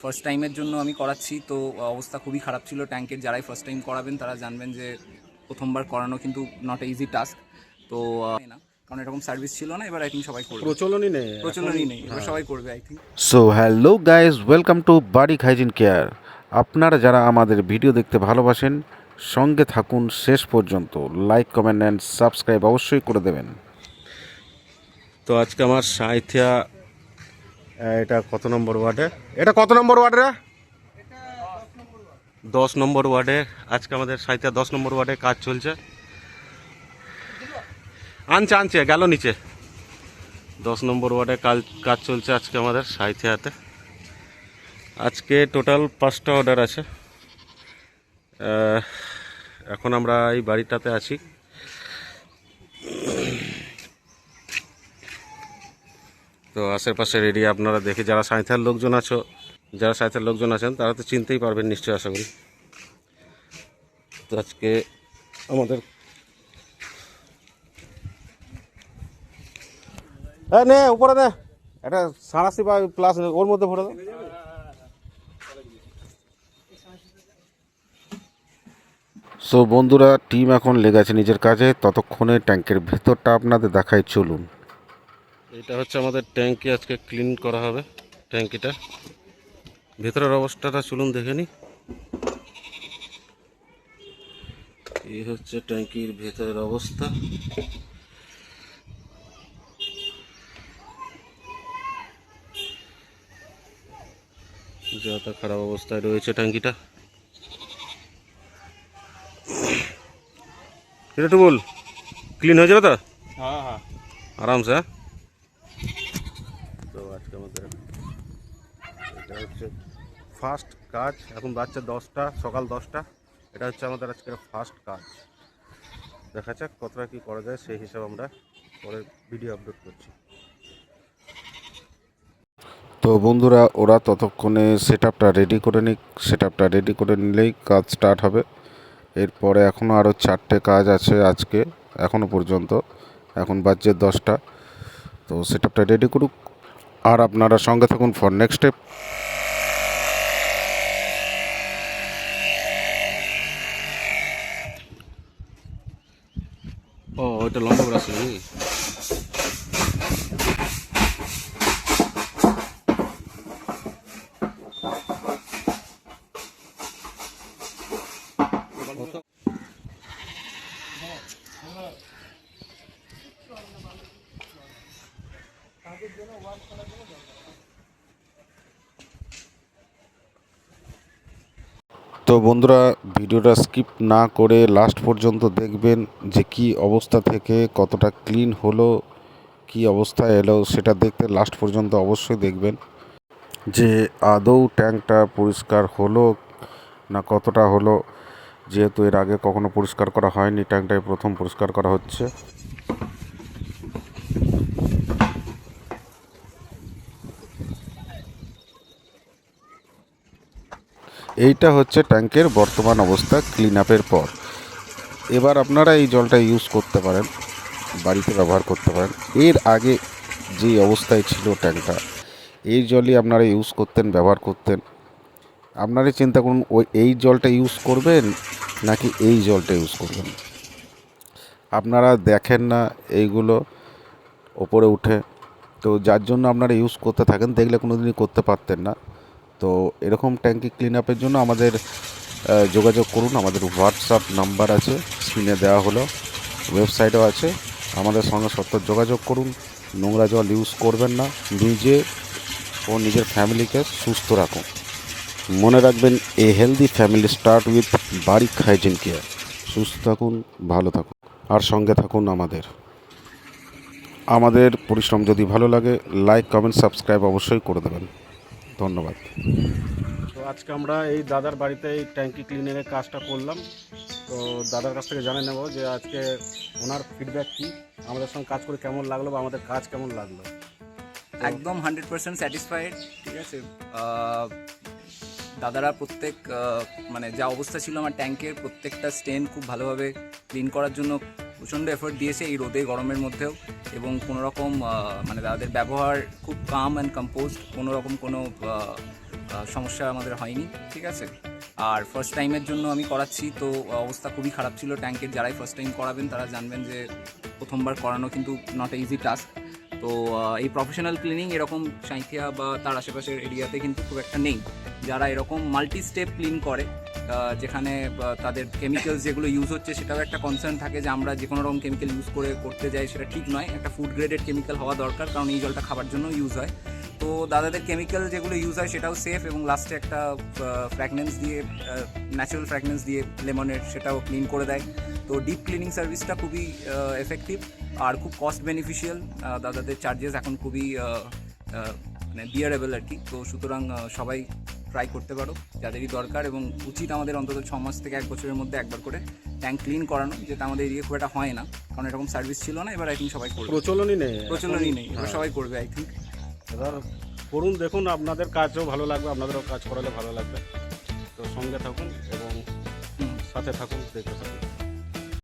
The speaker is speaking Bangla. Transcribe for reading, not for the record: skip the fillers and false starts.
ফার্স্ট টাইমের জন্য আমি করাচ্ছি, তো অবস্থা খুবই খারাপ ছিল ট্যাঙ্কের। যারাই ফার্স্ট টাইম করাবেন তারা জানবেন যে প্রথমবার করানো কিন্তু নট এ ইজি টাস্ক। তো না, কারণ এরকম সার্ভিস ছিল না, এবার আই থিঙ্ক সবাই করবে। প্রচলনই নেই, এবার সবাই করবে I think. So hello guys, welcome to Barik hygiene care. আপনারা যারা আমাদের ভিডিও দেখতে ভালোবাসেন সঙ্গে থাকুন শেষ পর্যন্ত। লাইক, কমেন্ট অ্যান্ড সাবস্ক্রাইব অবশ্যই করে দেবেন। তো আজকে আমার সাঁইথিয়া, এটা কত নম্বর ওয়ার্ডে? এটা কত নম্বর ওয়ার্ডে? 10 নম্বর ওয়ার্ডে। আজকে আমাদের সাঁইথিয়া 10 নম্বর ওয়ার্ডে কাজ চলছে। আনছে গেল নিচে। 10 নম্বর ওয়ার্ডে কাজ চলছে আজকে আমাদের সাঁইথিয়াতে। আজকে টোটাল 5টা অর্ডার আছে। এখন আমরা এই বাড়িটাতে আছি। তো আশেপাশে এরিয়া আপনারা দেখে যারা সাঁইথিয়ার লোকজন আছেন তারা তো চিনতেই পারবেন নিশ্চয়ই, আশা করি। তো আজকে আমাদের নে উপরে দে, এটা 87 বা প্লাস ওর মধ্যে ভরে দাও। সো বন্ধুরা, টিম এখন লেগেছে নিজের কাজে। ততক্ষণে ট্যাঙ্কের ভেতরটা আপনাদের দেখাই, চলুন। এটা হচ্ছে আমাদের ট্যাঙ্কি, আজকে ক্লিন করা হবে ট্যাঙ্কিটা। ভেতরের অবস্থাটা চলুন দেখে নিই। এই হচ্ছে ট্যাঙ্কির ভেতরের অবস্থা। যা খারাপ অবস্থায় রয়েছে ট্যাঙ্কিটা। এটা তো বল ক্লিন হয়ে যাবে তো? হ্যাঁ আরামসে। তো আজকে আমাদের এটা হচ্ছে ফার্স্ট কাজ। এখন বাচ্চা 10টা, সকাল 10টা। এটা হচ্ছে আমাদের আজকের ফার্স্ট কাজ। দেখা যাক কতটা কী করা যায়, সেই হিসাবে আমরা পরে ভিডিও আপলোড করছি। তো বন্ধুরা, ওরা ততক্ষণে সেট আপটা রেডি করে নিলেই কাজ স্টার্ট হবে। এরপরে এখনও আরও 4টে কাজ আছে আজকে এখনও পর্যন্ত। এখন বাজছে 10টা। তো সেট আপটা রেডি করুক, আর আপনারা সঙ্গে থাকুন ফর নেক্সট স্টেপ। ও ওইটা লম্বা করে আসলে তো বন্ধুরা, ভিডিওটা স্কিপ না করে লাস্ট পর্যন্ত দেখবেন যে কি অবস্থা থেকে কতটা ক্লিন হলো, কি অবস্থায় এলো সেটা দেখতে লাস্ট পর্যন্ত অবশ্যই দেখবেন যে আদৌ ট্যাঙ্কটা পরিষ্কার হলো না কতটা হলো। যেহেতু এর আগে কখনো পরিষ্কার করা হয়নি, ট্যাঙ্কটাই প্রথম পরিষ্কার করা হচ্ছে। এইটা হচ্ছে ট্যাঙ্কের বর্তমান অবস্থা ক্লিন আপের পর। এবার আপনারা এই জলটা ইউজ করতে পারেন, বাড়িতে ব্যবহার করতে পারেন। এর আগে যে অবস্থায় ছিল ট্যাঙ্কটা, এই জলই আপনারা ইউজ করতেন, ব্যবহার করতেন। আপনারাই চিন্তা করুন, এই জলটা ইউজ করবেন নাকি এই জলটা ইউজ করবেন। আপনারা দেখেন না এইগুলো ওপরে উঠে, তো যার জন্য আপনারা ইউজ করতে থাকেন, দেখলে কোনো দিনই করতে পারতেন না। তো এরকম ট্যাঙ্কি ক্লিন আপের জন্য আমাদের যোগাযোগ করুন। আমাদের হোয়াটসঅ্যাপ নাম্বার আছে, স্ক্রিনে দেওয়া হলো, ওয়েবসাইটও আছে। আমাদের সঙ্গে সত্ত্বর যোগাযোগ করুন। নোংরা জল ইউজ করবেন না, নিজে ও নিজের ফ্যামিলিকে সুস্থ রাখুন। মনে রাখবেন, এ healthy family start with Barik hygiene care. সুস্থ থাকুন, ভালো থাকুন, আর সঙ্গে থাকুন আমাদের পরিশ্রম যদি ভালো লাগে, লাইক, কমেন্ট, সাবস্ক্রাইব অবশ্যই করে দেবেন। ধন্যবাদ। তো আজকে আমরা এই দাদার বাড়িতে এই ট্যাঙ্কি ক্লিনিংয়ের কাজটা করলাম। তো দাদার কাছ থেকে জানিয়ে নেব যে আজকে ওনার ফিডব্যাক কী, আমাদের সঙ্গে কাজ করে কেমন লাগলো বা আমাদের কাজ কেমন লাগলো। একদম 100% স্যাটিসফাইড। ঠিক আছে, দাদারা প্রত্যেক মানে যা অবস্থা ছিল আমার ট্যাঙ্কের, প্রত্যেকটা স্টেন খুব ভালোভাবে ক্লিন করার জন্য প্রচণ্ড এফোর্ট দিয়েছে এই রোদে গরমের মধ্যেও। এবং কোনো রকম মানে তাদের ব্যবহার খুব কাম অ্যান্ড কম্পোজড, কোনো রকম কোনো সমস্যা আমাদের হয়নি, ঠিক আছে। আর ফার্স্ট টাইমের জন্য আমি করাচ্ছি, তো অবস্থা খুবই খারাপ ছিল ট্যাঙ্কের। যারাই ফার্স্ট টাইম করাবেন তারা জানবেন যে প্রথমবার করানো কিন্তু নট ইজি টাস্ক। তো এই প্রফেশনাল ক্লিনিং এরকম সাঁইথিয়া বা তার আশেপাশের এরিয়াতে কিন্তু খুব একটা নেই, যারা এরকম মাল্টি স্টেপ ক্লিন করে, যেখানে তাদের কেমিক্যালস যেগুলো ইউজ হচ্ছে সেটাও একটা কনসার্ন থাকে যে আমরা যে কোনো রকম কেমিক্যাল ইউজ করতে যাই, সেটা ঠিক নয়। একটা ফুড গ্রেডেড কেমিক্যাল হওয়া দরকার, কারণ এই জলটা খাবার জন্য ইউজ হয়। তো দাদাদের কেমিক্যাল যেগুলো ইউজ হয় সেটাও সেফ, এবং লাস্টে একটা ফ্র্যাগনেন্স দিয়ে, ন্যাচারাল ফ্র্যাগনেন্স দিয়ে লেমনের, সেটাও ক্লিন করে দেয়। তো ডিপ ক্লিনিং সার্ভিসটা খুবই এফেক্টিভ আর খুব কস্ট বেনিফিশিয়াল। দাদাদের চার্জেস এখন খুবই মানে বিয়ারেবল আর কি। তো সুতরাং সবাই ট্রাই করতে পারো যাদেরই দরকার, এবং উচিত আমাদের অন্তত 6 মাস থেকে 1 বছরের মধ্যে একবার করে ট্যাঙ্ক ক্লিন করানো, যেটা আমাদের এরিয়া খুব একটা হয় না, কারণ এরকম সার্ভিস ছিল না। এবার আই থিঙ্ক সবাই করবে, প্রচলনই নেই এবার সবাই করবে আই থিঙ্ক। এবার করুন, দেখুন, আপনাদের কাজও ভালো লাগবে, আপনাদেরও কাজ করালে ভালো লাগবে। তো সঙ্গে থাকুন এবং সাথে থাকুন, দেখতে থাকুন।